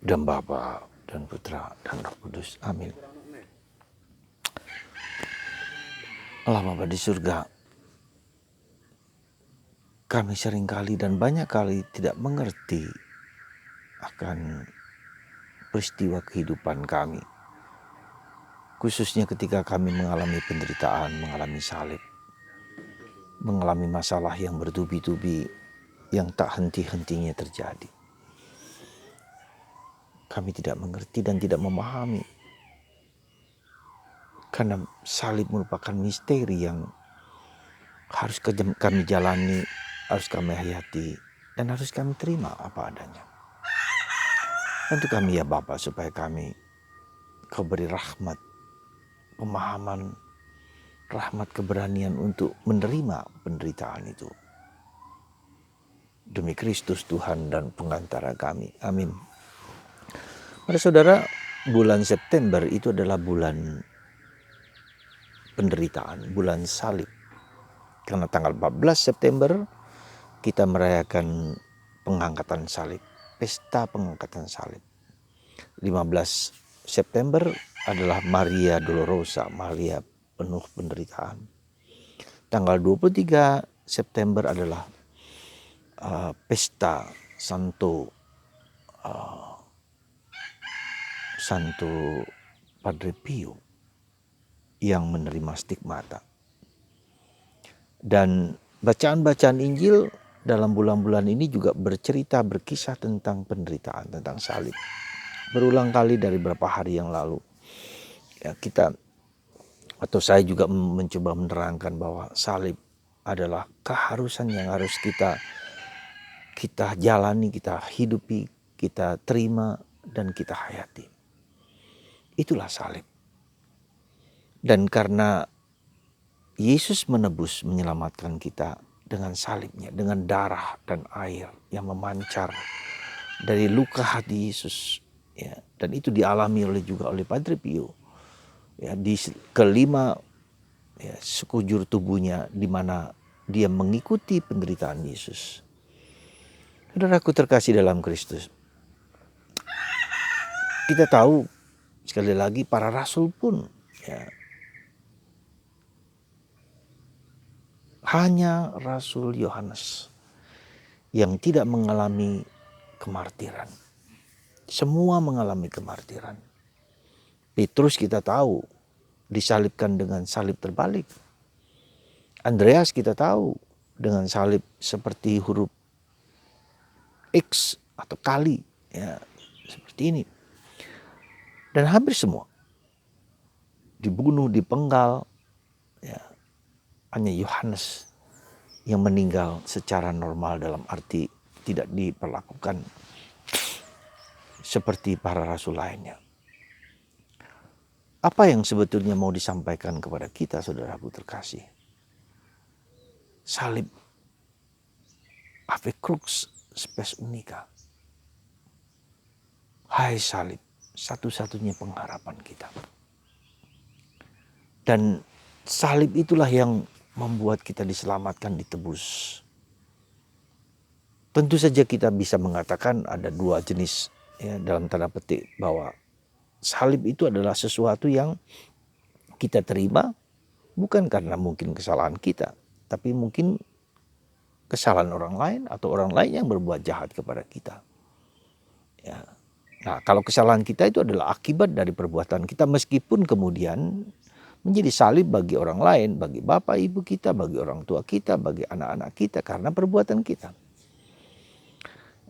dan Bapa dan Putra dan Roh Kudus. Amin. Allah Bapa di surga, kami seringkali dan banyak kali tidak mengerti akan peristiwa kehidupan kami. Khususnya ketika kami mengalami penderitaan, mengalami salib, mengalami masalah yang bertubi-tubi yang tak henti-hentinya terjadi. Kami tidak mengerti dan tidak memahami. Karena salib merupakan misteri yang harus kami jalani, harus kami hayati, dan harus kami terima apa adanya. Bantu kami ya Bapa supaya Kau beri rahmat, pemahaman, rahmat keberanian untuk menerima penderitaan itu. Demi Kristus Tuhan dan pengantara kami. Amin. Para saudara, bulan September itu adalah bulan penderitaan, bulan salib. Karena tanggal 14 September kita merayakan pengangkatan salib, pesta pengangkatan salib. 15 September adalah Maria Dolorosa, Maria penuh penderitaan. Tanggal 23 September adalah pesta Santo Padre Pio yang menerima stigmata. Dan bacaan-bacaan Injil dalam bulan-bulan ini juga berkisah tentang penderitaan, tentang salib. Berulang kali dari beberapa hari yang lalu, ya, saya juga mencoba menerangkan bahwa salib adalah keharusan yang harus kita jalani, kita hidupi, kita terima, dan kita hayati. Itulah salib. Dan karena Yesus menebus, menyelamatkan kita dengan salibnya, dengan darah dan air yang memancar dari luka hati Yesus. Ya, dan itu dialami juga oleh Padre Pio. Ya, di kelima sekujur tubuhnya di mana dia mengikuti penderitaan Yesus. Saudaraku terkasih dalam Kristus, kita tahu sekali lagi para rasul pun hanya Rasul Yohanes yang tidak mengalami kemartiran. Semua mengalami kemartiran. Petrus kita tahu disalibkan dengan salib terbalik. Andreas kita tahu dengan salib seperti huruf X atau kali, ya, seperti ini. Dan hampir semua dibunuh, dipenggal. Ya, hanya Yohanes yang meninggal secara normal, dalam arti tidak diperlakukan seperti para rasul lainnya. Apa yang sebetulnya mau disampaikan kepada kita, saudaraku terkasih? Salib, ave crux spes unica. Hai salib, satu-satunya pengharapan kita. Dan salib itulah yang membuat kita diselamatkan, ditebus. Tentu saja kita bisa mengatakan ada dua jenis, ya, dalam tanda petik, bahwa salib itu adalah sesuatu yang kita terima bukan karena mungkin kesalahan kita, tapi mungkin kesalahan orang lain atau orang lain yang berbuat jahat kepada kita. Ya. Nah, kalau kesalahan kita itu adalah akibat dari perbuatan kita, meskipun kemudian menjadi salib bagi orang lain, bagi bapak ibu kita, bagi orang tua kita, bagi anak-anak kita karena perbuatan kita.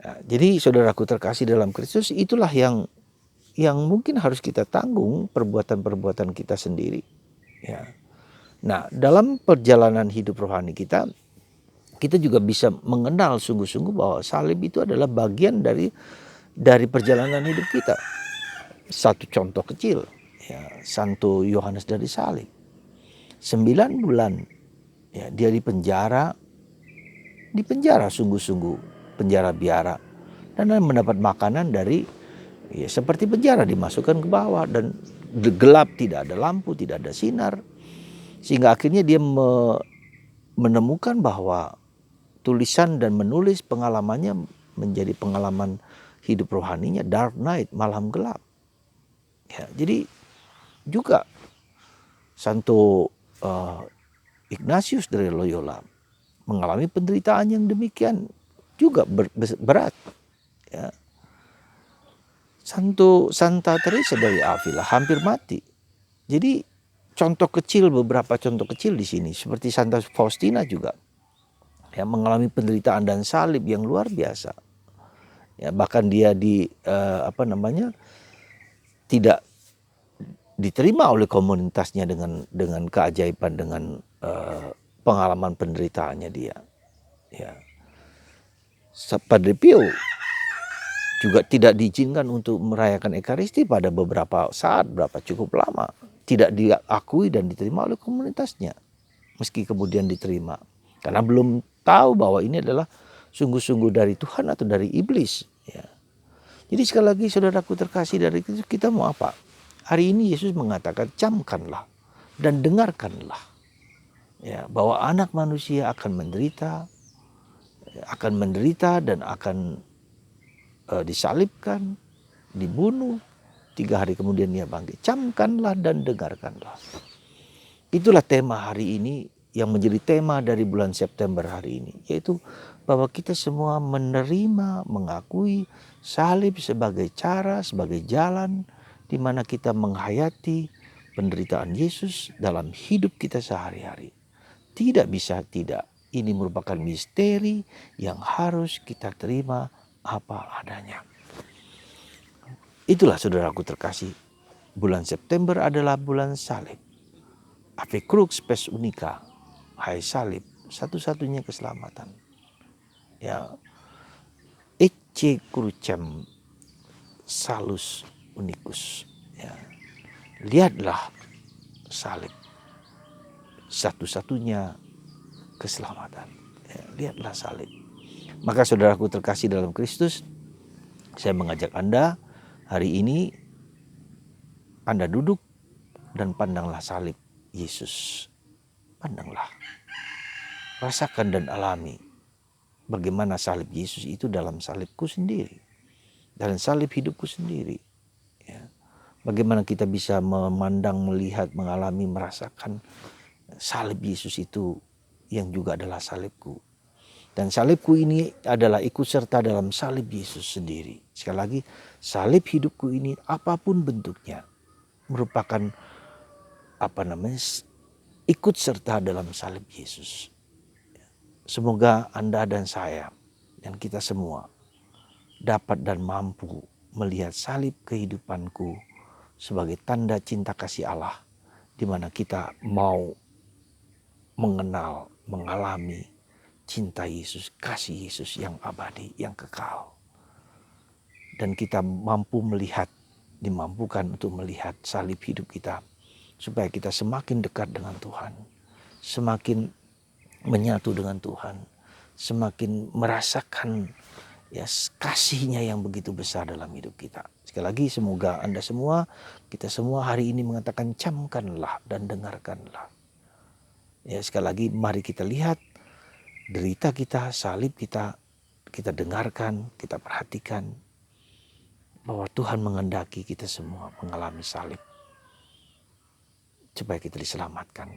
Ya, jadi saudaraku terkasih dalam Kristus, itulah yang mungkin harus kita tanggung, perbuatan-perbuatan kita sendiri. Ya. Nah, dalam perjalanan hidup rohani kita juga bisa mengenal sungguh-sungguh bahwa salib itu adalah bagian dari perjalanan hidup kita. Satu contoh kecil, ya, Santo Yohanes dari salib. 9 bulan ya, dia dipenjara sungguh-sungguh, penjara biara, dan mendapat makanan dari, ya, seperti penjara, dimasukkan ke bawah dan gelap, tidak ada lampu, tidak ada sinar, sehingga akhirnya dia menemukan bahwa tulisan dan menulis pengalamannya menjadi pengalaman hidup rohaninya dark night, malam gelap. Ya, jadi juga Santo Ignatius dari Loyola mengalami penderitaan yang demikian juga berat. Ya. Santa Teresa dari Avila hampir mati. Jadi beberapa contoh kecil di sini seperti Santa Faustina juga ya mengalami penderitaan dan salib yang luar biasa. Ya, bahkan dia tidak diterima oleh komunitasnya dengan keajaiban, dengan pengalaman penderitaannya dia. Ya. Padre Pio juga tidak diizinkan untuk merayakan Ekaristi pada beberapa saat, cukup lama. Tidak diakui dan diterima oleh komunitasnya. Meski kemudian diterima. Karena belum tahu bahwa ini adalah sungguh-sungguh dari Tuhan atau dari iblis. Ya. Jadi sekali lagi saudaraku terkasih, dari itu kita mau apa? Hari ini Yesus mengatakan camkanlah dan dengarkanlah. Ya, bahwa anak manusia akan menderita dan akan disalibkan, dibunuh, 3 hari kemudian dia bangkit. Camkanlah dan dengarkanlah. Itulah tema hari ini yang menjadi tema dari bulan September hari ini. Yaitu bahwa kita semua menerima, mengakui salib sebagai cara, sebagai jalan di mana kita menghayati penderitaan Yesus dalam hidup kita sehari-hari. Tidak bisa tidak. Ini merupakan misteri yang harus kita terima apa adanya. Itulah saudaraku terkasih, bulan September adalah bulan salib. Ave crux spes unica, hai salib, satu-satunya keselamatan. Ya, ecce crucem salus unicus. Ya, lihatlah salib, satu-satunya keselamatan. Ya, lihatlah salib. Maka saudaraku terkasih dalam Kristus, saya mengajak Anda hari ini, Anda duduk dan pandanglah salib Yesus. Pandanglah, rasakan dan alami bagaimana salib Yesus itu dalam salibku sendiri, dalam salib hidupku sendiri. Ya. Bagaimana kita bisa memandang, melihat, mengalami, merasakan salib Yesus itu yang juga adalah salibku. Dan salibku ini adalah ikut serta dalam salib Yesus sendiri. Sekali lagi, salib hidupku ini apapun bentuknya merupakan ikut serta dalam salib Yesus. Semoga Anda dan saya dan kita semua dapat dan mampu melihat salib kehidupanku sebagai tanda cinta kasih Allah, di mana kita mau mengenal, mengalami cinta Yesus, kasih Yesus yang abadi, yang kekal. Dan kita dimampukan untuk melihat salib hidup kita, supaya kita semakin dekat dengan Tuhan, semakin menyatu dengan Tuhan, semakin merasakan kasih-Nya yang begitu besar dalam hidup kita. Sekali lagi, semoga Anda semua, kita semua hari ini mengatakan camkanlah dan dengarkanlah. Ya, sekali lagi mari kita lihat derita kita, salib kita dengarkan, kita perhatikan bahwa Tuhan menghendaki kita semua mengalami salib supaya kita diselamatkan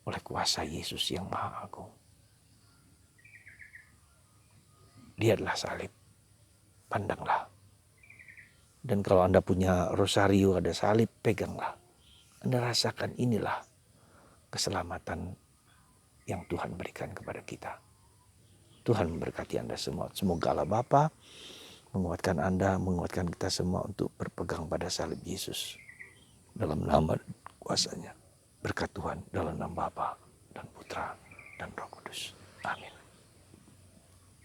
oleh kuasa Yesus yang Maha Agung. Lihatlah salib, pandanglah. Dan kalau Anda punya rosario, ada salib, peganglah. Anda rasakan, inilah keselamatan yang Tuhan berikan kepada kita. Tuhan memberkati Anda semua. Semoga Allah Bapa menguatkan Anda, menguatkan kita semua untuk berpegang pada salib Yesus. Dalam nama kuasa-Nya. Berkat Tuhan dalam nama Bapa dan Putra dan Roh Kudus. Amin.